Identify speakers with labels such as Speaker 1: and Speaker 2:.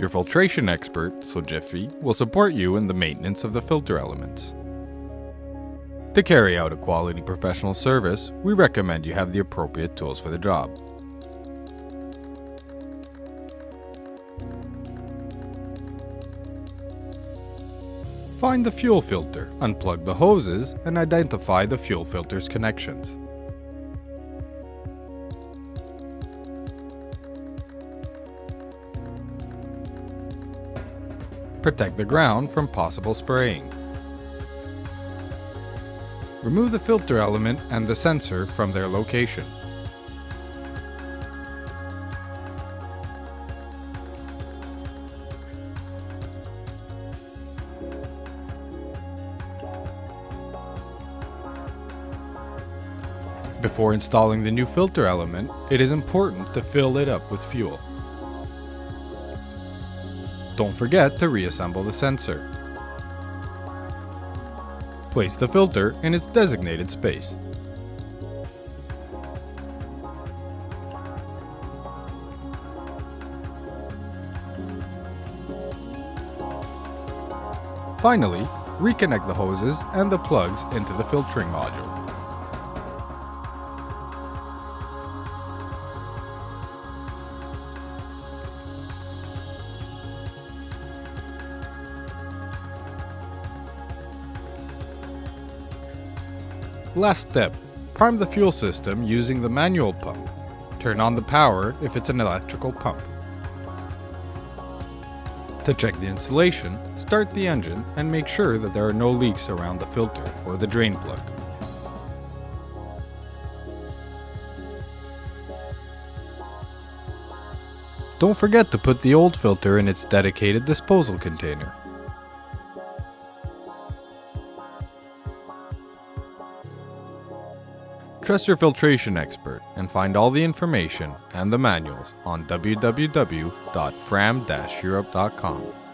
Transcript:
Speaker 1: Your filtration expert, so Jiffy, will support you in the maintenance of the filter elements. To carry out a quality professional service, we recommend you have the appropriate tools for the job. Find the fuel filter, unplug the hoses, and identify the fuel filter's connections. Protect the ground from possible spraying. Remove the filter element and the sensor from their location. Before installing the new filter element, it is important to fill it up with fuel. Don't forget to reassemble the sensor. Place the filter in its designated space. Finally, reconnect the hoses and the plugs into the filtering module. Last step, prime the fuel system using the manual pump. Turn on the power if it's an electrical pump. To check the insulation, start the engine and make sure that there are no leaks around the filter or the drain plug. Don't forget to put the old filter in its dedicated disposal container. Trust your filtration expert and find all the information and the manuals on www.fram-europe.com.